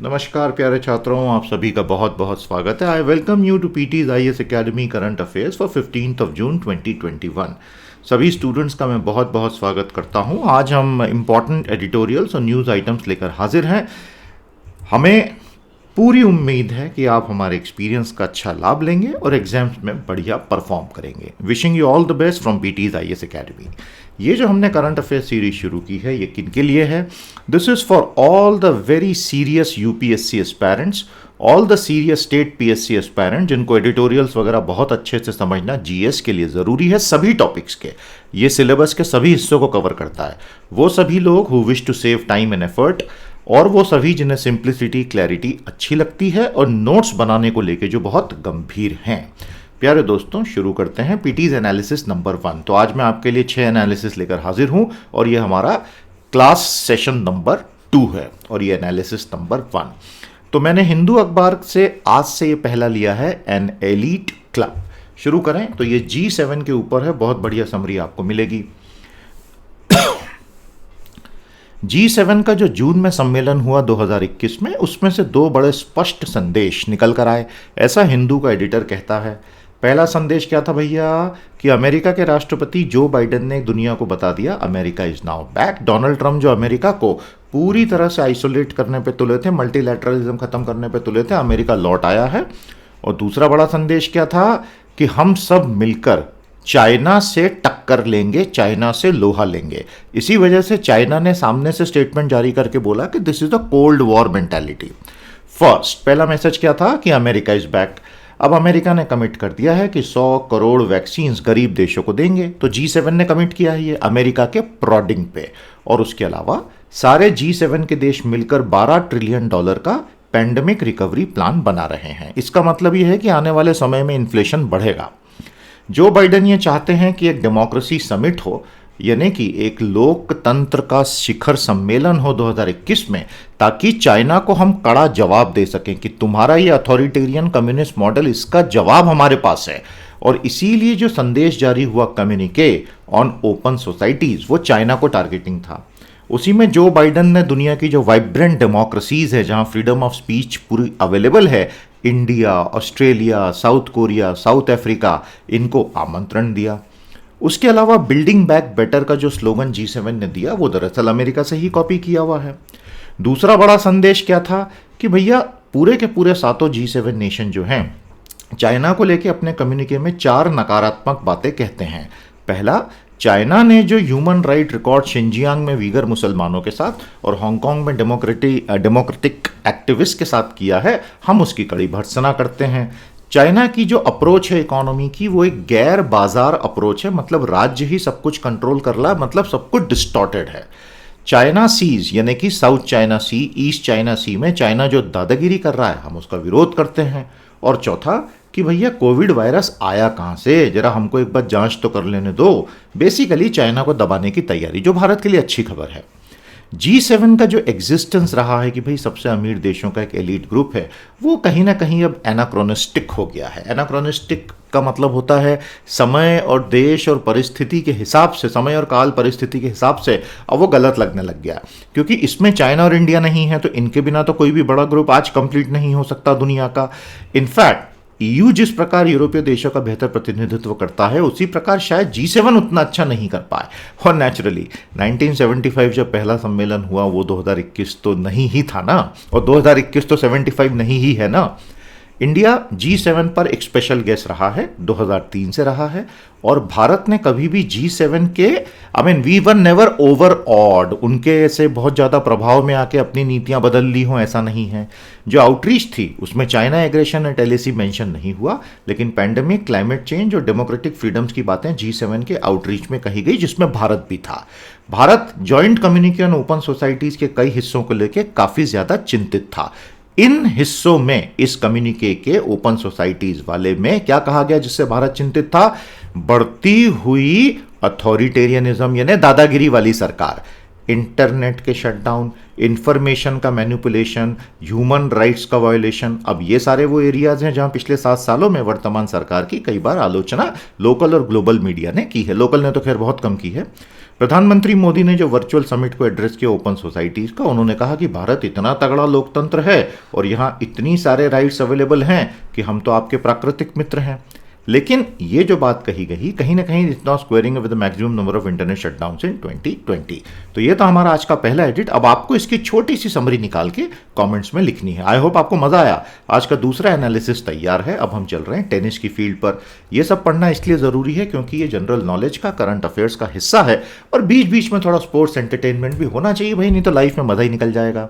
नमस्कार प्यारे छात्रों, आप सभी का बहुत बहुत स्वागत है। I welcome you to PT's IAS academy current affairs for 15 June 2021। सभी स्टूडेंट्स का मैं बहुत बहुत स्वागत करता हूं। आज हम इम्पॉर्टेंट एडिटोरियल्स और न्यूज़ आइटम्स लेकर हाजिर हैं। हमें पूरी उम्मीद है कि आप हमारे एक्सपीरियंस का अच्छा लाभ लेंगे और एग्जाम्स में बढ़िया परफॉर्म करेंगे। Wishing you all the best from PTs IAS academy. ये जो हमने करंट अफेयर सीरीज शुरू की है, ये किन के लिए है? This is for all the very serious UPSC aspirants, all the serious state PSC aspirant जिनको एडिटोरियल्स वगैरह बहुत अच्छे से समझना जीएस के लिए ज़रूरी है। सभी टॉपिक्स के, ये सिलेबस के सभी हिस्सों को कवर करता है। वो सभी लोग who wish to save time and effort, और वो सभी जिन्हें सिंप्लिसिटी, क्लैरिटी अच्छी लगती है और नोट्स बनाने को लेके जो बहुत गंभीर हैं। प्यारे दोस्तों, शुरू करते हैं पीटीज एनालिसिस नंबर 1। तो आज मैं आपके लिए 6 एनालिसिस लेकर हाजिर हूं और ये हमारा क्लास सेशन नंबर 2 है और ये एनालिसिस नंबर 1। तो मैंने हिंदू अखबार से आज से ये पहला लिया है, एन एलीट क्लब। शुरू करें तो ये G7 के ऊपर है, बहुत बढ़िया समरी आपको मिलेगी। G7 का जो जून में सम्मेलन हुआ 2021 में, उसमें से 2 बड़े स्पष्ट संदेश निकल कर आए, ऐसा हिंदू का एडिटर कहता है। पहला संदेश क्या था भैया? कि अमेरिका के राष्ट्रपति जो बाइडेन ने दुनिया को बता दिया, America is now back. Donald Trump जो अमेरिका को पूरी तरह से आइसोलेट करने पे तुले थे, मल्टीलैटरलिज्म खत्म करने पे तुले थे, अमेरिका लौट आया है। और दूसरा बड़ा संदेश क्या था? कि हम सब मिलकर चाइना से टक्कर लेंगे, चाइना से लोहा लेंगे। इसी वजह से चाइना ने सामने से स्टेटमेंट जारी करके बोला कि this is the cold war mentality. First, पहला मैसेज क्या था? कि अमेरिका इज बैक। अब अमेरिका ने कमिट कर दिया है कि 100 करोड़ वैक्सीन गरीब देशों को देंगे। तो G7 ने कमिट किया है ये अमेरिका के प्रोडिंग पे। और उसके अलावा सारे G7 के देश मिलकर $12 ट्रिलियन का पैंडेमिक रिकवरी प्लान बना रहे हैं। इसका मतलब ये है कि आने वाले समय में इन्फ्लेशन बढ़ेगा। जो बाइडेन ये चाहते हैं कि एक डेमोक्रेसी समिट हो, यानी कि एक लोकतंत्र का शिखर सम्मेलन हो 2021 में, ताकि चाइना को हम कड़ा जवाब दे सकें कि तुम्हारा ये अथॉरिटेरियन कम्युनिस्ट मॉडल, इसका जवाब हमारे पास है। और इसीलिए जो संदेश जारी हुआ कम्युनिके ऑन ओपन सोसाइटीज, वो चाइना को टारगेटिंग था। उसी में जो बाइडेन ने दुनिया की जो वाइब्रेंट डेमोक्रेसीज है, जहां फ्रीडम ऑफ स्पीच पूरी अवेलेबल है, India, Australia, south Korea, south Africa, इनको आमंत्रण दिया। उसके अलावा बिल्डिंग बैक बेटर का जो स्लोगन G7 ने दिया, वो दरअसल अमेरिका से ही कॉपी किया हुआ है। दूसरा बड़ा संदेश क्या था? कि भैया पूरे के पूरे 7 G7 नेशन जो हैं, चाइना को लेके अपने कम्युनिके में 4 नकारात्मक बातें कहते हैं। पहला, चाइना ने जो ह्यूमन राइट रिकॉर्ड शिनजियांग में वीगर मुसलमानों के साथ और हांगकांग में डेमोक्रेटिक एक्टिविस्ट के साथ किया है, हम उसकी कड़ी भर्त्सना करते हैं। चाइना की जो अप्रोच है इकोनॉमी की, वो एक गैर बाजार अप्रोच है, मतलब राज्य ही सब कुछ कंट्रोल कर रहा है, मतलब सब कुछ डिस्टॉर्टेड है। चाइना सीज यानी कि साउथ चाइना सी, ईस्ट चाइना सी में चाइना जो दादागिरी कर रहा है, हम उसका विरोध करते हैं। और चौथा, कि भैया कोविड वायरस आया कहाँ से, जरा हमको एक बार जांच तो कर लेने दो। बेसिकली चाइना को दबाने की तैयारी, जो भारत के लिए अच्छी खबर है। G7 का जो एग्जिस्टेंस रहा है कि भाई सबसे अमीर देशों का एक एलीट ग्रुप है, वो कहीं ना कहीं अब एनाक्रोनिस्टिक हो गया है। एनाक्रोनिस्टिक का मतलब होता है समय और देश और परिस्थिति के हिसाब से, समय और काल परिस्थिति के हिसाब से अब वो गलत लगने लग गया। क्योंकि इसमें चाइना और इंडिया नहीं है, तो इनके बिना तो कोई भी बड़ा ग्रुप आज कंप्लीट नहीं हो सकता दुनिया का। इनफैक्ट EU जिस प्रकार यूरोपीय देशों का बेहतर प्रतिनिधित्व करता है, उसी प्रकार शायद G7 उतना अच्छा नहीं कर पाए। और नेचुरली 1975 जब पहला सम्मेलन हुआ, वो 2021 तो नहीं ही था ना, और 2021 तो 75 नहीं ही है ना। इंडिया G7 पर एक स्पेशल गेस्ट रहा है, 2003 से रहा है। और भारत ने कभी भी G7 के, we were never overawed, उनके से बहुत ज़्यादा प्रभाव में आके अपनी नीतियां बदल ली हों, ऐसा नहीं है। जो आउटरीच थी उसमें China aggression and LAC mention नहीं हुआ, लेकिन पैंडेमिक, क्लाइमेट चेंज और डेमोक्रेटिक फ्रीडम्स की बातें G7 के आउटरीच में कही गई, जिसमें भारत भी था। Bharat joint communique on open societies के कई हिस्सों को लेकर काफ़ी ज़्यादा चिंतित था। इन हिस्सों में, इस कम्युनिके के ओपन सोसाइटीज वाले में क्या कहा गया जिससे भारत चिंतित था? बढ़ती हुई अथॉरिटेरियनिज्म यानी दादागिरी वाली सरकार, इंटरनेट के शटडाउन, इंफॉर्मेशन का मैनिपुलेशन, ह्यूमन राइट्स का वायोलेशन। अब ये सारे वो एरियाज हैं जहां पिछले 7 सालों में वर्तमान सरकार की कई बार आलोचना लोकल और ग्लोबल मीडिया ने की है। लोकल ने तो खैर बहुत कम की है। प्रधानमंत्री मोदी ने जो वर्चुअल समिट को एड्रेस किया ओपन सोसाइटीज का, उन्होंने कहा कि भारत इतना तगड़ा लोकतंत्र है और यहाँ इतनी सारे राइट्स अवेलेबल हैं कि हम तो आपके प्राकृतिक मित्र हैं। लेकिन ये जो बात कही गई, कहीं ना कहीं it's not squaring with the maximum number of internet shutdowns in 2020। तो ये तो हमारा आज का पहला एडिट। अब आपको इसकी छोटी सी समरी निकाल के कमेंट्स में लिखनी है। आई होप आपको मजा आया। आज का दूसरा एनालिसिस तैयार है। अब हम चल रहे हैं टेनिस की फील्ड पर। यह सब पढ़ना इसलिए जरूरी है क्योंकि ये जनरल नॉलेज का, करंट अफेयर्स का हिस्सा है और बीच बीच में थोड़ा स्पोर्ट्स एंटरटेनमेंट भी होना चाहिए भाई, नहीं तो लाइफ में मजा ही निकल जाएगा।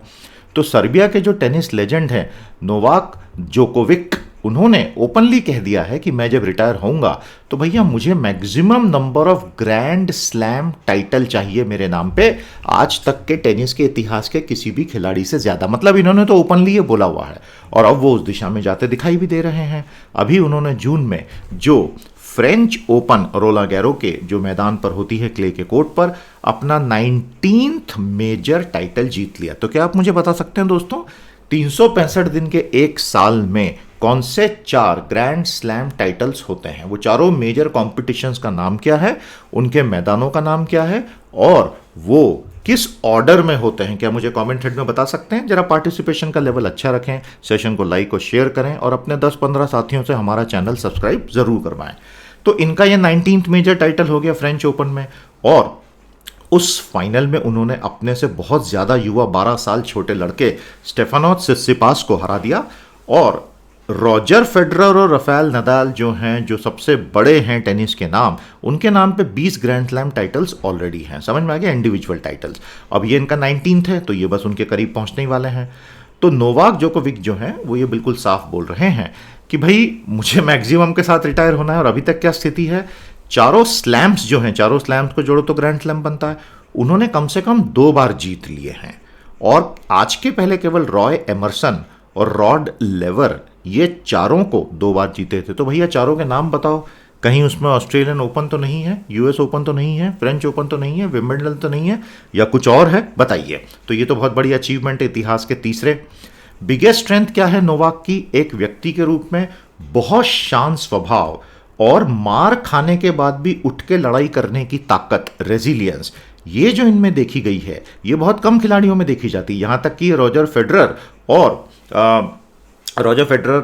तो सर्बिया के जो टेनिस लेजेंड हैं नोवाक जोकोविक, उन्होंने ओपनली कह दिया है कि मैं जब रिटायर होऊंगा तो भैया मुझे maximum number of grand slam title चाहिए मेरे नाम पे, आज तक के टेनिस के इतिहास के किसी भी खिलाड़ी से ज्यादा। मतलब इन्होंने तो ओपनली ये बोला हुआ है और अब वो उस दिशा में जाते दिखाई भी दे रहे हैं। अभी उन्होंने जून में जो फ्रेंच ओपन रोला गैरो के जो मैदान पर होती है क्ले के कोर्ट पर, अपना 19th मेजर टाइटल जीत लिया। तो क्या आप मुझे बता सकते हैं दोस्तों, 365 दिन के एक साल में कौन से 4 ग्रैंड स्लैम टाइटल्स होते हैं? वो चारों मेजर कॉम्पिटिशन्स का नाम क्या है, उनके मैदानों का नाम क्या है और वो किस ऑर्डर में होते हैं? क्या मुझे कमेंट हेड में बता सकते हैं? जरा पार्टिसिपेशन का लेवल अच्छा रखें, सेशन को लाइक और शेयर करें और अपने 10-15 साथियों से हमारा चैनल सब्सक्राइब जरूर करवाएं। तो इनका ये 19th मेजर टाइटल हो गया फ्रेंच ओपन में और उस फाइनल में उन्होंने अपने से बहुत ज्यादा युवा 12 साल छोटे लड़के स्टेफानोस सिसिपास को हरा दिया और रॉजर फेडरर और राफेल नडाल जो हैं, जो सबसे बड़े हैं टेनिस के नाम, उनके नाम पे 20 ग्रैंड स्लैम टाइटल्स ऑलरेडी हैं। समझ में आ गया? Individual titles. अब ये इनका 19th है तो ये बस उनके करीब पहुंचने ही वाले हैं। तो नोवाक जोकोविक जो हैं वो ये बिल्कुल साफ बोल रहे हैं कि भाई मुझे मैक्सिमम के साथ रिटायर होना है। और अभी तक क्या स्थिति है, चारों स्लैम्स जो हैं, चारों स्लैम्स को जोड़ो तो ग्रैंड स्लैम बनता है, उन्होंने कम से कम 2 बार जीत लिए हैं। और आज के पहले केवल रॉय एमरसन और रॉड लेवर ये चारों को 2 बार जीते थे। तो भैया चारों के नाम बताओ, कहीं उसमें ऑस्ट्रेलियन ओपन तो नहीं है, यूएस ओपन तो नहीं है, फ्रेंच ओपन तो नहीं है, विंबलडन तो नहीं है, या कुछ और है? बताइए। तो ये तो बहुत बड़ी अचीवमेंट है इतिहास के तीसरे। बिगेस्ट स्ट्रेंथ क्या है नोवाक की? एक व्यक्ति के रूप में बहुत शांत स्वभाव और मार खाने के बाद भी उठ के लड़ाई करने की ताकत, रेजिलियंस, ये जो इनमें देखी गई है ये बहुत कम खिलाड़ियों में देखी जाती है। यहां तक कि रॉजर फेडरर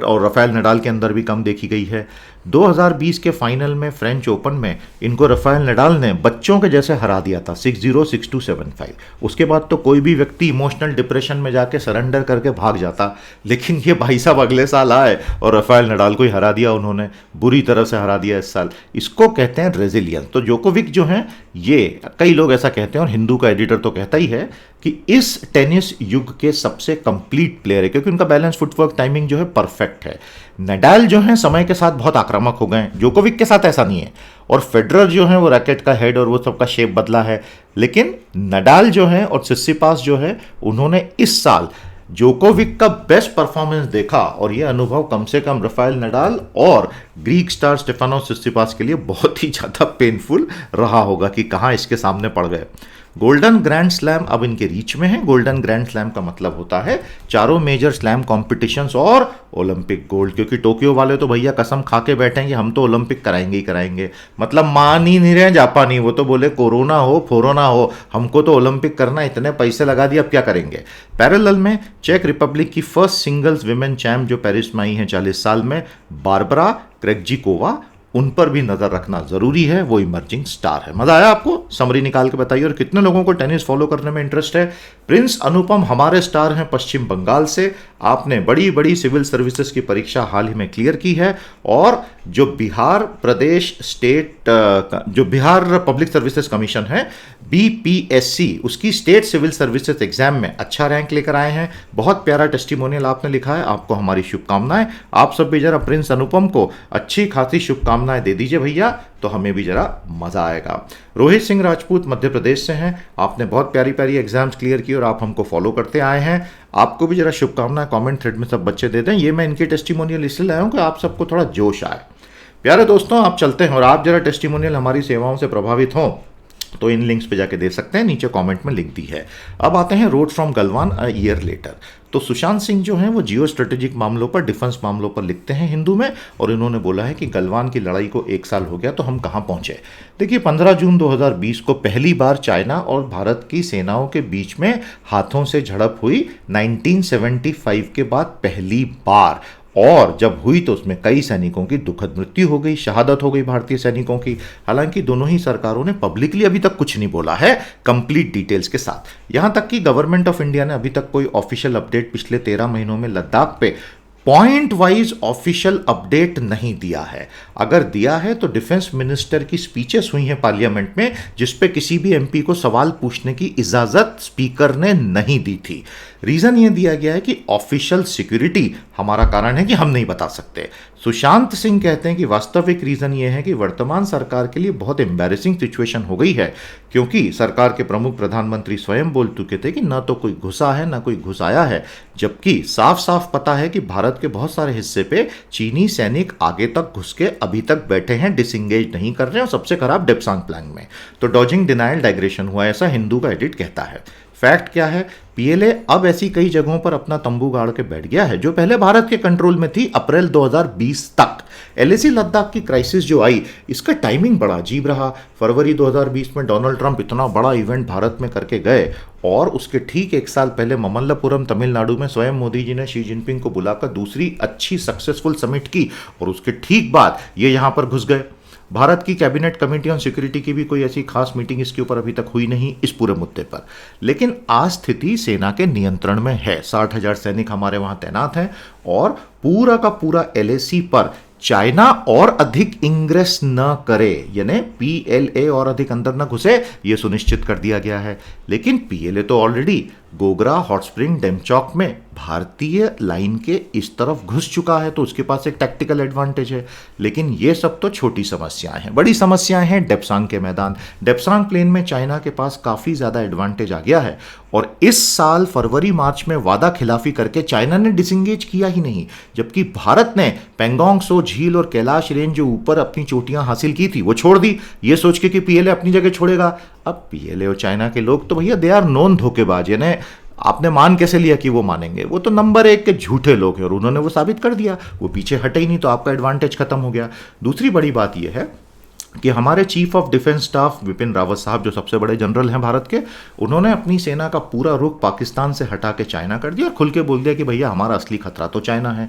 और राफेल नडाल के अंदर भी कम देखी गई है। 2020 के फाइनल में फ्रेंच ओपन में इनको राफेल नडाल ने बच्चों के जैसे हरा दिया था 6-0, 6-2, 7-5। उसके बाद तो कोई भी व्यक्ति इमोशनल डिप्रेशन में जाके सरेंडर करके भाग जाता, लेकिन ये भाई साहब अगले साल आए और राफेल नडाल को ही हरा दिया उन्होंने, बुरी तरह से हरा दिया इस साल। इसको कहते हैं रेजिलियंस। तो जोकोविक जो हैं, ये कई लोग ऐसा कहते हैं और हिंदू का एडिटर तो कहता ही है कि इस टेनिस युग के सबसे कंप्लीट प्लेयर है क्योंकि उनका बैलेंस, फुटवर्क, टाइमिंग जो है परफेक्ट है। नडाल जो है समय के साथ बहुत आक्रामक हो गए, जोकोविक के साथ ऐसा नहीं है। और फेडरर जो है वो रैकेट का हेड और वो सबका शेप बदला है, लेकिन नडाल जो है और सिसिपास जो है, उन्होंने इस साल जोकोविक का बेस्ट परफॉर्मेंस देखा और ये अनुभव कम से कम राफेल नडाल और ग्रीक स्टार स्टेफानोस सिसिपास के लिए बहुत ही ज्यादा पेनफुल रहा होगा कि कहां इसके सामने पड़ गए। गोल्डन ग्रैंड स्लैम अब इनके रीच में है। गोल्डन ग्रैंड स्लैम का मतलब होता है चारों मेजर स्लैम कॉम्पिटिशन्स और ओलंपिक गोल्ड, क्योंकि टोक्यो वाले तो भैया कसम खा के बैठेंगे हम तो ओलंपिक कराएंगे ही कराएंगे। मतलब मान ही नहीं रहे जापानी, वो तो बोले कोरोना हो फोरोना हो हमको तो ओलंपिक करना, इतने पैसे लगा दिए अब क्या करेंगे। पैरेलल में चेक रिपब्लिक की फर्स्ट सिंगल्स विमेन चैंप जो पेरिस में आई हैं 40 साल में, बारबरा क्रेग्जिकोवा, उन पर भी नजर रखना जरूरी है, वो इमर्जिंग स्टार है। मजा आया आपको? समरी निकाल के बताइए। और कितने लोगों को टेनिस फॉलो करने में इंटरेस्ट है? प्रिंस अनुपम हमारे स्टार हैं पश्चिम बंगाल से। आपने बड़ी बड़ी सिविल सर्विसेज की परीक्षा हाल ही में क्लियर की है और जो बिहार पब्लिक सर्विसेज कमीशन है बीपीएससी, उसकी स्टेट सिविल सर्विसेज एग्जाम में अच्छा रैंक लेकर आए हैं। बहुत प्यारा टेस्टिमोनियल आपने लिखा है, आपको हमारी शुभकामनाएं। आप सब भी जरा प्रिंस अनुपम को अच्छी खासी शुभकामनाएं दे दीजिए भैया, तो हमें भी जरा मजा आएगा। रोहित सिंह राजपूत मध्य प्रदेश से हैं। आपने बहुत प्यारी प्यारी एग्जाम्स क्लियर की और आप हमको फॉलो करते आए हैं। आपको भी जरा शुभकामनाएं कमेंट थ्रेड में सब बच्चे दे दें। ये मैं इनके टेस्टिमोनियल इसलिए लाया हूं कि आप सबको थोड़ा जोश आए। प्यारे दोस्तों, आप चलते हैं और आप जरा टेस्टिमोनियल हमारी सेवाओं से प्रभावित हों तो इन लिंक्स पे जाके दे सकते हैं, नीचे कमेंट में लिंक दी है। अब आते हैं road from Galwan a year later. तो सुशांत सिंह जो हैं वो जियो स्ट्रेटेजिक मामलों पर, डिफेंस मामलों पर लिखते हैं हिंदू में, और इन्होंने बोला है कि गलवान की लड़ाई को 1 साल हो गया तो हम कहाँ पहुंचे। देखिए 15 जून 2020 को पहली बार चाइना और भारत की सेनाओं के बीच में हाथों से झड़प हुई, 1975 के बाद पहली बार। और जब हुई तो उसमें कई सैनिकों की दुखद मृत्यु हो गई, शहादत हो गई भारतीय सैनिकों की। हालांकि दोनों ही सरकारों ने पब्लिकली अभी तक कुछ नहीं बोला है कंप्लीट डिटेल्स के साथ। यहां तक कि गवर्नमेंट ऑफ इंडिया ने अभी तक कोई ऑफिशियल अपडेट पिछले 13 महीनों में लद्दाख पे पॉइंट वाइज ऑफिशियल अपडेट नहीं दिया है। अगर दिया है तो डिफेंस मिनिस्टर की स्पीचेस हुई हैं पार्लियामेंट में, जिसपे किसी भी एमपी को सवाल पूछने की इजाजत स्पीकर ने नहीं दी थी। रीजन यह दिया गया है कि ऑफिशियल सिक्योरिटी हमारा कारण है कि हम नहीं बता सकते। सुशांत सिंह कहते हैं कि वास्तविक रीजन यह है कि वर्तमान सरकार के लिए बहुत एम्बैरेसिंग सिचुएशन हो गई है, क्योंकि सरकार के प्रमुख प्रधानमंत्री स्वयं बोल चुके थे कि न तो कोई घुसा है न कोई घुसाया है, जबकि साफ साफ पता है कि भारत के बहुत सारे हिस्से पे चीनी सैनिक आगे तक घुस के अभी तक बैठे हैं, डिसंगेज नहीं कर रहे हैं, और सबसे खराब डेप्सांग प्लान में। तो डॉजिंग डिनायल डाइग्रेशन हुआ, ऐसा हिंदू का एडिट कहता है। फैक्ट क्या है, पीएलए अब ऐसी कई जगहों पर अपना तंबू गाड़ के बैठ गया है जो पहले भारत के कंट्रोल में थी अप्रैल 2020 तक। एलएसी लद्दाख की क्राइसिस जो आई, इसका टाइमिंग बड़ा अजीब रहा। फरवरी 2020 में डोनाल्ड ट्रंप इतना बड़ा इवेंट भारत में करके गए, और उसके ठीक 1 साल पहले ममल्लापुरम तमिलनाडु में स्वयं मोदी जी ने शी जिनपिंग को बुलाकर दूसरी अच्छी सक्सेसफुल समिट की, और उसके ठीक बाद ये यहां पर घुस गए। भारत की कैबिनेट कमेटी ऑन सिक्योरिटी की भी कोई ऐसी खास मीटिंग इसके ऊपर अभी तक हुई नहीं इस पूरे मुद्दे पर। लेकिन आज स्थिति सेना के नियंत्रण में है। 60,000 सैनिक हमारे वहां तैनात हैं, और पूरा का पूरा एलएसी पर चाइना और अधिक इंग्रेस न करे, यानी पीएलए और अधिक अंदर न घुसे, यह सुनिश्चित कर दिया गया है। लेकिन पीएलए तो already Gogra, hot spring, Demchok में भारतीय लाइन के इस तरफ घुस चुका है, तो उसके पास एक टैक्टिकल एडवांटेज है। लेकिन ये सब तो छोटी समस्याएं हैं, बड़ी समस्याएं हैं डेप्सांग के मैदान। डेप्सांग प्लेन में चाइना के पास काफी ज्यादा एडवांटेज आ गया है, और इस साल फरवरी मार्च में वादा खिलाफी करके चाइना ने डिसंगेज किया ही नहीं, जबकि भारत ने पेंगोंग सो झील और कैलाश रेंज जो ऊपर अपनी चोटियां हासिल की थी वो छोड़ दी, ये सोच के कि पीएलए अपनी जगह छोड़ेगा। अब पीएलए और चाइना के लोग तो भैया दे आर नोन धोखेबाज, यानी आपने मान कैसे लिया कि वो मानेंगे? वो तो नंबर 1 के झूठे लोग हैं, और उन्होंने वो साबित कर दिया। वो पीछे हटे ही नहीं, तो आपका एडवांटेज खत्म हो गया। दूसरी बड़ी बात यह है कि हमारे chief of defence staff Vipin Rawat साहब, जो सबसे बड़े जनरल हैं भारत के, उन्होंने अपनी सेना का पूरा रुख पाकिस्तान से हटा के चाइना कर दिया, और खुल के बोल दिया कि भैया हमारा असली खतरा तो चाइना है।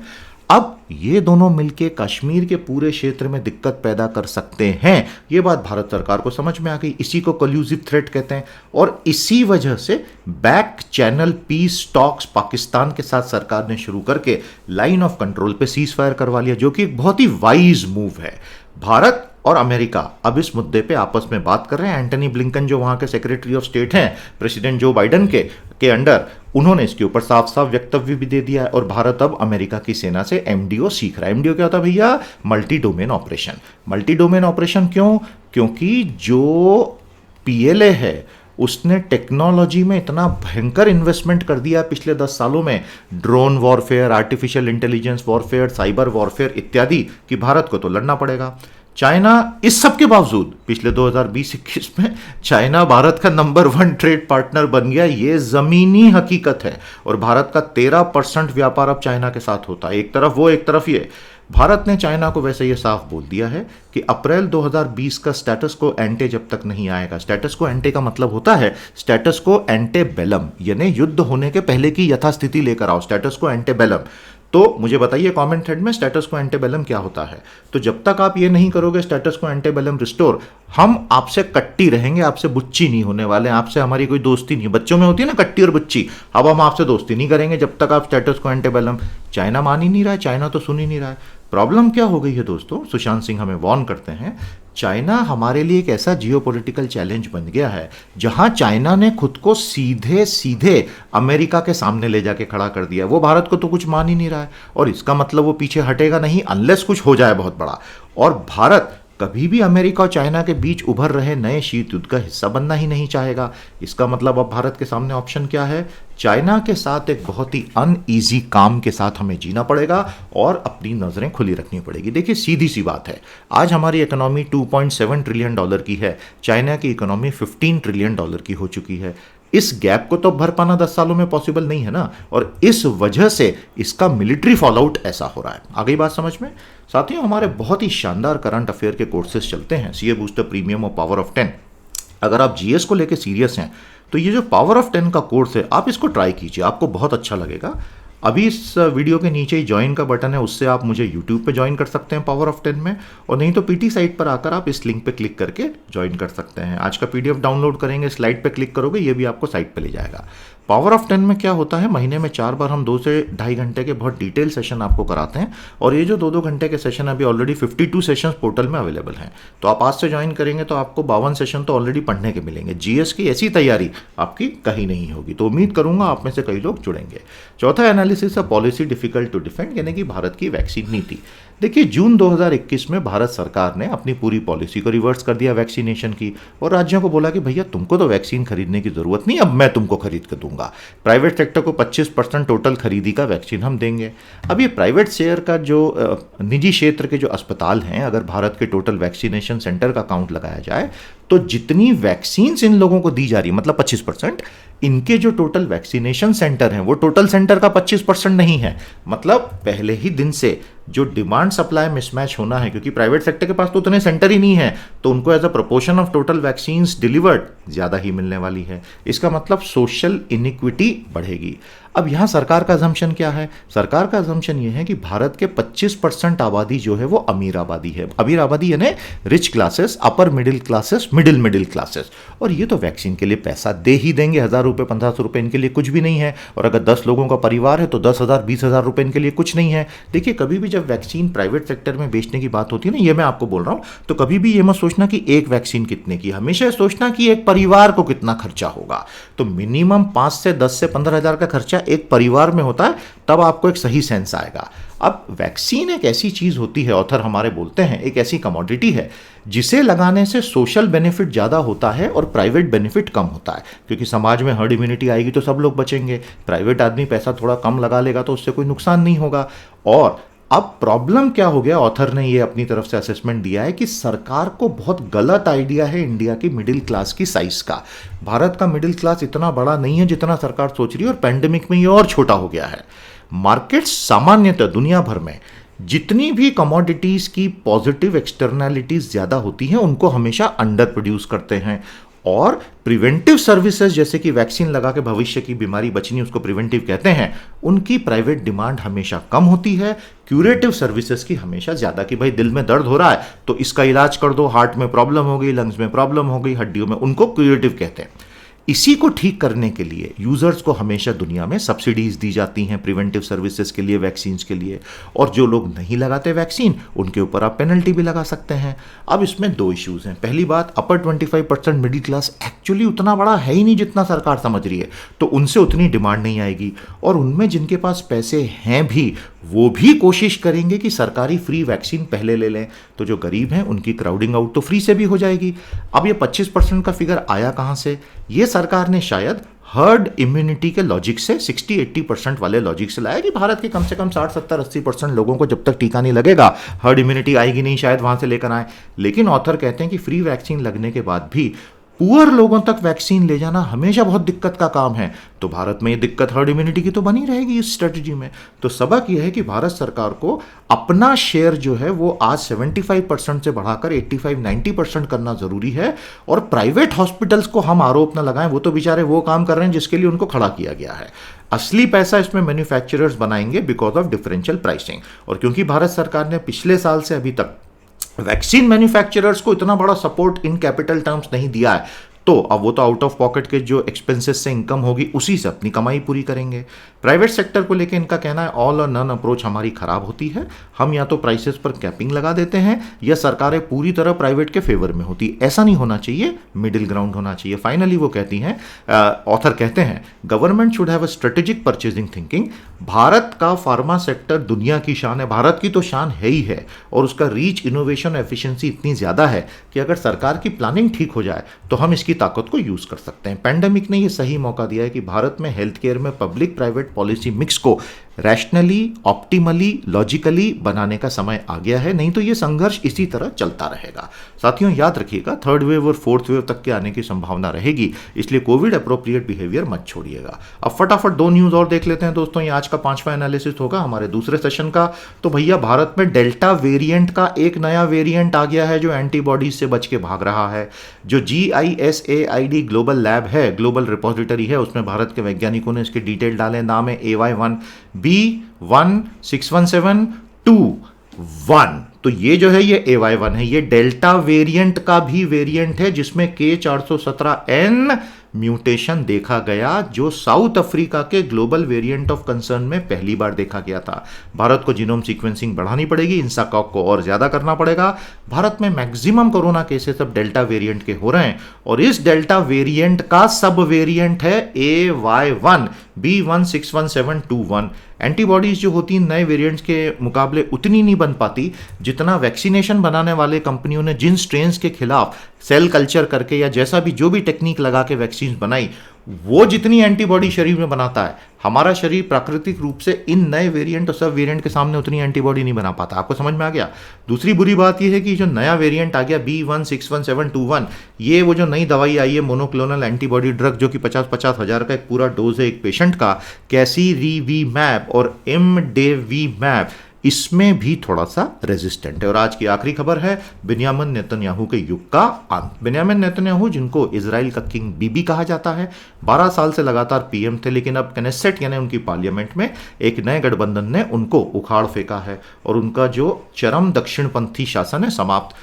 अब ये दोनों मिलके कश्मीर के पूरे क्षेत्र में दिक्कत पैदा कर सकते हैं, ये बात भारत सरकार को समझ में आ गई। इसी को कोल्यूसिव थ्रेट कहते हैं, और इसी वजह से back channel peace talks Pakistan के साथ सरकार ने शुरू करके लाइन ऑफ कंट्रोल पे सीज फायर करवा लिया, जो कि एक बहुत ही वाइज मूव है। भारत और अमेरिका अब इस मुद्दे पे आपस में बात कर रहे हैं। एंटनी ब्लिंकन जो वहां के सेक्रेटरी ऑफ स्टेट हैं प्रेसिडेंट जो बाइडन के अंडर, उन्होंने इसके ऊपर साफ साफ वक्तव्य भी दे दिया है, और भारत अब अमेरिका की सेना से एमडीओ सीख रहा है। एमडीओ क्या होता है भैया? Multi domain operation. Multi domain operation क्यों? क्योंकि जो पीएलए है उसने टेक्नोलॉजी में इतना भयंकर इन्वेस्टमेंट कर दिया पिछले 10 सालों में, drone warfare, artificial intelligence warfare, cyber warfare इत्यादि, कि भारत को तो लड़ना पड़ेगा। चाइना इस सब के बावजूद पिछले 2020-21 में चाइना भारत का नंबर 1 ट्रेड पार्टनर बन गया, ये जमीनी हकीकत है। और भारत का 13% व्यापार अब चाइना के साथ होता है। एक तरफ वो, एक तरफ ये। भारत ने चाइना को वैसे ये साफ बोल दिया है कि अप्रैल 2020 का स्टेटस को एंटे जब तक नहीं आएगा। स्टेटस को एंटे का मतलब होता है स्टेटस को एंटे बेलम, यानी युद्ध होने के पहले की यथास्थिति लेकर आओ, स्टेटस को एंटे बेलम। तो मुझे बताइए कमेंट थ्रेड में स्टेटस को एंटेबेलम क्या होता है। तो जब तक आप ये नहीं करोगे स्टेटस को एंटेबेलम रिस्टोर, हम आपसे कट्टी रहेंगे, आपसे बुच्ची नहीं होने वाले, आपसे हमारी कोई दोस्ती नहीं। बच्चों में होती है ना कट्टी और बुच्ची, अब हम आपसे दोस्ती नहीं करेंगे जब तक आप स्टेटस को एंटेबेलम। चाइना मान ही नहीं रहा है, चाइना तो सुन ही नहीं रहा है। प्रॉब्लम क्या हो गई है दोस्तों? सुशांत सिंह हमें वार्न करते हैं, चाइना हमारे लिए एक ऐसा जियोपॉलिटिकल चैलेंज बन गया है जहां चाइना ने खुद को सीधे सीधे अमेरिका के सामने ले जाके खड़ा कर दिया। वो भारत को तो कुछ मान ही नहीं रहा है, और इसका मतलब वो पीछे हटेगा नहीं अनलेस कुछ हो जाए बहुत बड़ा। और भारत कभी भी अमेरिका और चाइना के बीच उभर रहे नए शीत युद्ध का हिस्सा बनना ही नहीं चाहेगा। इसका मतलब अब भारत के सामने ऑप्शन क्या है? चाइना के साथ एक बहुत ही अनईजी काम के साथ हमें जीना पड़ेगा और अपनी नज़रें खुली रखनी पड़ेगी। देखिए सीधी सी बात है, आज हमारी इकोनॉमी $2.7 ट्रिलियन की है, चाइना की इकोनॉमी $15 ट्रिलियन की हो चुकी है। इस गैप को तो भर पाना 10 सालों में पॉसिबल नहीं है ना, और इस वजह से इसका मिलिट्री फॉलोआउट ऐसा हो रहा है। आ गई बात समझ में? साथियों, हमारे बहुत ही शानदार करंट अफेयर के कोर्सेज चलते हैं, सीए बूस्टर प्रीमियम और पावर ऑफ 10। अगर आप जीएस को लेकर सीरियस हैं तो ये जो पावर ऑफ 10 का कोर्स है, आप इसको ट्राई कीजिए, आपको बहुत अच्छा लगेगा। अभी इस वीडियो के नीचे ही ज्वाइन का बटन है, उससे आप मुझे यूट्यूब पे ज्वाइन कर सकते हैं पावर ऑफ 10 में, और नहीं तो पीटी साइट पर आकर आप इस लिंक पे क्लिक करके ज्वाइन कर सकते हैं। आज का पीडीएफ डाउनलोड करेंगे, स्लाइड पे क्लिक करोगे, ये भी आपको साइट पे ले जाएगा। पावर ऑफ 10 में क्या होता है, महीने में 4 बार हम 2 से ढाई घंटे के बहुत डिटेल सेशन आपको कराते हैं, और ये जो 2-2 घंटे के सेशन अभी ऑलरेडी 52 सेशन पोर्टल में अवेलेबल हैं। तो आप आज से ज्वाइन करेंगे तो आपको 52 सेशन तो ऑलरेडी पढ़ने के मिलेंगे। जीएस की ऐसी तैयारी आपकी कहीं नहीं होगी। तो उम्मीद करूंगा आप में से कई लोग जुड़ेंगे। चौथा एनालिसिस है पॉलिसी डिफिकल्ट टू डिफेंड, यानी कि भारत की वैक्सीन नीति। देखिए, जून 2021 में भारत सरकार ने अपनी पूरी पॉलिसी को रिवर्स कर दिया वैक्सीनेशन की, और राज्यों को बोला कि भैया तुमको तो वैक्सीन खरीदने की जरूरत नहीं, अब मैं तुमको खरीद कर दूंगा। प्राइवेट सेक्टर को 25% टोटल खरीदी का वैक्सीन हम देंगे। अब ये प्राइवेट शेयर का जो निजी क्षेत्र के जो अस्पताल हैं, अगर भारत के टोटल वैक्सीनेशन सेंटर का काउंट लगाया जाए तो जितनी वैक्सीन इन लोगों को दी जा रही है, मतलब 25%, इनके जो टोटल वैक्सीनेशन सेंटर हैं वो टोटल सेंटर का 25% नहीं है। मतलब पहले ही दिन से जो डिमांड सप्लाई मिसमैच होना है, क्योंकि प्राइवेट सेक्टर के पास तो उतने सेंटर ही नहीं है, तो उनको as a proportion of total vaccines delivered ज़्यादा ही मिलने वाली है। इसका मतलब सोशल इनिक्विटी बढ़ेगी। अब यहाँ सरकार का अजम्पशन क्या है? सरकार का अजम्पशन ये है कि भारत के 25% आबादी जो है वो अमीर आबादी है। अमीर आबादी यानी rich classes, upper middle classes, middle classes, और ये तो वैक्सीन के लिए पैसा दे ही देंगे। 1000 रुपये 1500 रुपये इनके लिए कुछ भी नहीं है, और अगर 10 लोगों का परिवार है तो 10,000 20,000 रुपये इनके लिए कुछ नहीं है। देखिए, कभी भी जब वैक्सीन प्राइवेट सेक्टर में बेचने की बात होती है ना, ये मैं आपको बोल रहा हूँ, तो कभी भी ये मत सोचना कि एक वैक्सीन कितने की, हमेशा सोचना कि एक परिवार को कितना खर्चा होगा। तो मिनिमम 5 से 10 से 15,000 का खर्चा एक परिवार में होता है, तब आपको एक सही सेंस आएगा। अब वैक्सीन एक ऐसी चीज होती है, ऑथर हमारे बोलते हैं, एक ऐसी कमोडिटी है जिसे लगाने से सोशल बेनिफिट ज्यादा होता है और प्राइवेट बेनिफिट कम होता है, क्योंकि समाज में हर्ड इम्यूनिटी आएगी तो सब लोग बचेंगे। प्राइवेट आदमी पैसा थोड़ा कम लगा लेगा तो उससे कोई नुकसान नहीं होगा। और अब प्रॉब्लम क्या हो गया, ऑथर ने ये अपनी तरफ से असेसमेंट दिया है कि सरकार को बहुत गलत आइडिया है इंडिया की मिडिल क्लास की साइज का। भारत का मिडिल क्लास इतना बड़ा नहीं है जितना सरकार सोच रही है, और पैंडेमिक में ये और छोटा हो गया है। मार्केट्स सामान्यतः दुनिया भर में जितनी भी कमोडिटीज की पॉजिटिव एक्सटर्नैलिटीज ज्यादा होती हैं, उनको हमेशा अंडर प्रोड्यूस करते हैं, और प्रिवेंटिव सर्विसेज जैसे कि वैक्सीन लगा के भविष्य की बीमारी बचनी, उसको प्रिवेंटिव कहते हैं, उनकी प्राइवेट डिमांड हमेशा कम होती है। क्यूरेटिव सर्विसेज की हमेशा ज्यादा, कि भाई दिल में दर्द हो रहा है तो इसका इलाज कर दो, हार्ट में प्रॉब्लम हो गई, लंग्स में प्रॉब्लम हो गई, हड्डियों में, उनको क्यूरेटिव कहते हैं। इसी को ठीक करने के लिए यूजर्स को हमेशा दुनिया में सब्सिडीज दी जाती हैं प्रिवेंटिव सर्विसेज के लिए, वैक्सीन के लिए, और जो लोग नहीं लगाते वैक्सीन उनके ऊपर आप पेनल्टी भी लगा सकते हैं। अब इसमें 2 इश्यूज हैं। पहली बात, अपर 25% मिडिल क्लास एक्चुअली उतना बड़ा है ही नहीं जितना सरकार समझ रही है, तो उनसे उतनी डिमांड नहीं आएगी, और उनमें जिनके पास पैसे हैं भी वो भी कोशिश करेंगे कि सरकारी फ्री वैक्सीन पहले ले लें, तो जो गरीब हैं उनकी क्राउडिंग आउट तो फ्री से भी हो जाएगी। अब ये 25% का फिगर आया कहां से? ये सरकार ने शायद हर्ड इम्यूनिटी के लॉजिक से, 60-80% वाले लॉजिक से लाया कि भारत के कम से कम 60-70-80% लोगों को जब तक टीका नहीं लगेगा हर्ड इम्यूनिटी आएगी नहीं, शायद वहां से लेकर आए। लेकिन ऑथर कहते हैं कि फ्री वैक्सीन लगने के बाद भी पुअर लोगों तक वैक्सीन ले जाना हमेशा बहुत दिक्कत का काम है, तो भारत में ये दिक्कत हर्ड इम्यूनिटी की तो बनी रहेगी इस स्ट्रेटजी में। तो सबक यह है कि भारत सरकार को अपना शेयर जो है वो आज 75% से बढ़ाकर 85-90% करना जरूरी है, और प्राइवेट हॉस्पिटल्स को हम आरोप न लगाएं, वो तो बेचारे वो काम कर रहे हैं जिसके लिए उनको खड़ा किया गया है। असली पैसा इसमें मैन्युफैक्चरर्स बनाएंगे बिकॉज ऑफ डिफरेंशियल प्राइसिंग। और क्योंकि भारत सरकार ने पिछले साल से अभी तक वैक्सीन मैन्युफैक्चरर्स को इतना बड़ा सपोर्ट इन कैपिटल टर्म्स नहीं दिया है, तो अब वो तो आउट ऑफ पॉकेट के जो एक्सपेंसेस से इनकम होगी उसी से अपनी कमाई पूरी करेंगे। प्राइवेट सेक्टर को लेकर इनका कहना है ऑल और नन अप्रोच हमारी खराब होती है, हम या तो प्राइसेस पर कैपिंग लगा देते हैं या सरकारें पूरी तरह प्राइवेट के फेवर में होती। ऐसा नहीं होना चाहिए, मिडिल ग्राउंड होना चाहिए। फाइनली वो कहती हैं, ऑथर कहते हैं, government should have a strategic purchasing thinking. Bharat का फार्मा सेक्टर दुनिया की शान है, भारत की तो शान है ही है, और उसका रीच, इनोवेशन, एफिशिएंसी इतनी ज़्यादा है कि अगर सरकार की प्लानिंग ठीक हो जाए तो हम इसकी ताकत को यूज़ कर सकते हैं। पैंडेमिक ने ये सही मौका दिया है कि भारत में हेल्थ केयर में पब्लिक प्राइवेट पॉलिसी मिक्स को रैशनली, ऑप्टिमली, लॉजिकली बनाने का समय आ गया है, नहीं तो ये संघर्ष इसी तरह चलता रहेगा। साथियों याद रखिएगा, थर्ड वेव और फोर्थ वेव तक के आने की संभावना रहेगी, इसलिए कोविड अप्रोप्रिएट बिहेवियर मत छोड़िएगा। अब फटाफट दो न्यूज़ और देख लेते हैं दोस्तों। ये आज का 5वां एनालिसिस होगा हमारे दूसरे सेशन का। तो भैया भारत में डेल्टा वेरिएंट का एक नया वेरिएंट आ गया है जो एंटीबॉडीज से बच के भाग रहा है। जो GISAID ग्लोबल लैब है, ग्लोबल रिपोजिटरी है, उसमें भारत के वैज्ञानिकों ने इसके डिटेल डाले। नाम है AY1B16172 तो ये जो है ये AY1 है, ये डेल्टा वेरिएंट का भी वेरिएंट है जिसमें K417N म्यूटेशन देखा गया, जो साउथ अफ्रीका के ग्लोबल वेरिएंट ऑफ कंसर्न में पहली बार देखा गया था। भारत को जीनोम सीक्वेंसिंग बढ़ानी पड़ेगी, इंसाकॉक को और ज्यादा करना पड़ेगा। भारत में मैक्सिमम कोरोना केसेस अब डेल्टा वेरिएंट के हो रहे हैं और इस डेल्टा वेरिएंट का सब वेरिएंट है AY1B16172 एंटीबॉडीज जो होती हैं नए वेरिएंट्स के मुकाबले उतनी नहीं बन पाती जितना वैक्सीनेशन बनाने वाले कंपनियों ने जिन स्ट्रेन्स के खिलाफ सेल कल्चर करके या जैसा भी जो भी टेक्निक लगा के वैक्सीन बनाई, वो जितनी एंटीबॉडी शरीर में बनाता है, हमारा शरीर प्राकृतिक रूप से इन नए वेरिएंट और सब वेरिएंट के सामने उतनी एंटीबॉडी नहीं बना पाता। आपको समझ में आ गया। दूसरी बुरी बात यह है कि जो नया वेरिएंट आ गया B16171, ये वो जो नई दवाई आई है मोनोक्लोनल एंटीबॉडी ड्रग, जो कि 50-50 हज़ार का एक पूरा डोज है एक पेशेंट का, कैसीरीवीमैब और इमडेवीमैब, इसमें भी थोड़ा सा रेजिस्टेंट है। और आज की आखिरी खबर है बिन्यामिन नेतन्याहू के युग का अंत। बिन्यामिन नेतन्याहू, जिनको इजराइल का किंग बीबी कहा जाता है, 12 साल से लगातार पीएम थे, लेकिन अब कनेसेट यानी उनकी पार्लियामेंट में एक नए गठबंधन ने उनको उखाड़ फेंका है और उनका जो चरम दक्षिणपंथी शासन है समाप्त।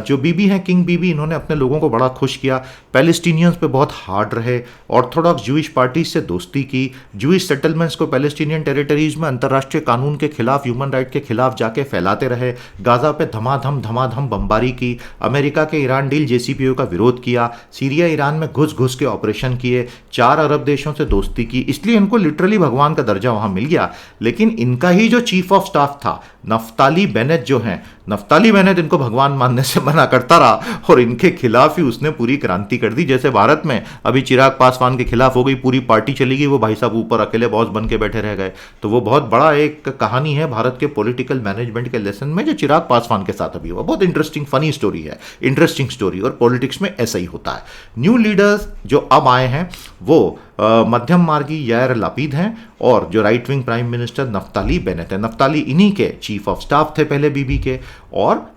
जो बीबी हैं, किंग बीबी, इन्होंने अपने लोगों को बड़ा खुश किया, पैलेस्टीनियंस पे बहुत हार्ड रहे, ऑर्थोडॉक्स जूइश पार्टीज से दोस्ती की, जूइश सेटलमेंट्स को पैलेस्टीनियन टेरिटरीज में अंतर्राष्ट्रीय कानून के खिलाफ, ह्यूमन राइट के खिलाफ जाके फैलाते रहे, गाजा पे धमाधम बमबारी की, अमेरिका के ईरान डील JCPOA का विरोध किया, सीरिया ईरान में घुस घुस के ऑपरेशन किए, 4 अरब देशों से दोस्ती की, इसलिए इनको लिटरली भगवान का दर्जा वहां मिल गया। लेकिन इनका ही जो चीफ ऑफ स्टाफ था नफ्ताली बेनेट जो हैं, नफ्ताली बेनेट इनको भगवान मानने से मना करता रहा और इनके खिलाफ ही उसने पूरी क्रांति कर दी। जैसे भारत में अभी चिराग पासवान के खिलाफ हो गई, पूरी पार्टी चली गई, वो भाई साहब ऊपर अकेले बॉस बन के बैठे रह गए। तो वो बहुत बड़ा एक कहानी है भारत के पॉलिटिकल मैनेजमेंट के लेसन में, जो चिराग पासवान के साथ अभी हुआ। बहुत इंटरेस्टिंग फनी स्टोरी है, इंटरेस्टिंग स्टोरी, और पॉलिटिक्स में ऐसा ही होता है। न्यू लीडर्स जो अब आए हैं वो मध्यम मार्गी यायर लपीद हैं और जो right wing prime minister Naftali Bennett है। नफ्ताली इन्हीं के चीफ ऑफ स्टाफ थे पहले बीबी के, और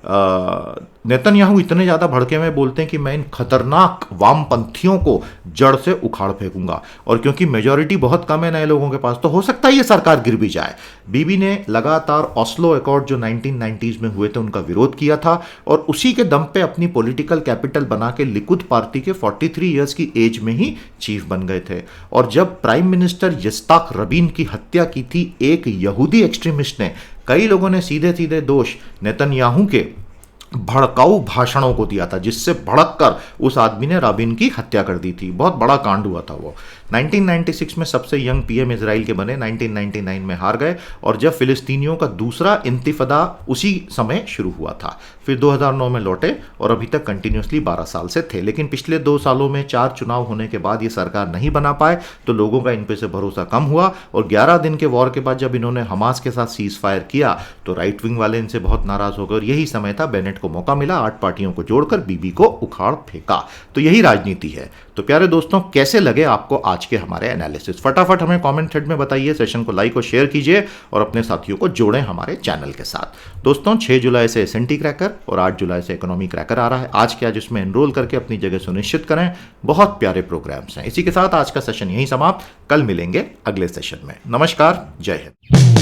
नेतन्याहू इतने ज़्यादा भड़के में बोलते हैं कि मैं इन खतरनाक वामपंथियों को जड़ से उखाड़ फेंकूंगा, और क्योंकि मेजॉरिटी बहुत कम है नए लोगों के पास, तो हो सकता है ये सरकार गिर भी जाए। बीबी ने लगातार ऑस्लो अकॉर्ड जो 1990s में हुए थे उनका विरोध किया था, और उसी के दम पे अपनी पॉलिटिकल कैपिटल बना के लिकुद पार्टी के 43 ईयर्स की एज में ही चीफ बन गए थे। और जब प्राइम मिनिस्टर यस्ताक रबीन की हत्या की थी एक यहूदी एक्सट्रीमिस्ट ने, कई लोगों ने सीधे सीधे दोष नेतन्याहू के भड़काऊ भाषणों को दिया था, जिससे भड़क कर उस आदमी ने राबिन की हत्या कर दी थी। बहुत बड़ा कांड हुआ था वो। 1996 में सबसे यंग पीएम इजराइल के बने, 1999 में हार गए, और जब फिलिस्तीनियों का दूसरा इंतिफादा उसी समय शुरू हुआ था। फिर 2009 में लौटे और अभी तक कंटिन्यूसली 12 साल से थे। लेकिन पिछले 2 सालों में 4 चुनाव होने के बाद ये सरकार नहीं बना पाए, तो लोगों का इन पे से भरोसा कम हुआ, और 11 दिन के वॉर के बाद जब इन्होंने हमास के साथ सीज फायर किया तो राइट विंग वाले इनसे बहुत नाराज हो गए, और यही समय था बेनेट को मौका मिला 8 पार्टियों को जोड़कर बीबी को उखाड़ फेंका। तो यही राजनीति है। तो प्यारे दोस्तों, कैसे लगे आपको आज के हमारे एनालिसिस? फटाफट हमें कमेंट थ्रेड में बताइए, सेशन को लाइक और शेयर कीजिए और अपने साथियों को जोड़ें हमारे चैनल के साथ। दोस्तों 6 जुलाई से एसएनटी क्रैकर और 8 जुलाई से इकोनॉमी क्रैकर आ रहा है। आज के आज इसमें एनरोल करके अपनी जगह सुनिश्चित करें। बहुत प्यारे प्रोग्राम्स हैं। इसी के साथ आज का सेशन यहीं समाप्त। कल मिलेंगे अगले सेशन में। नमस्कार, जय हिंद।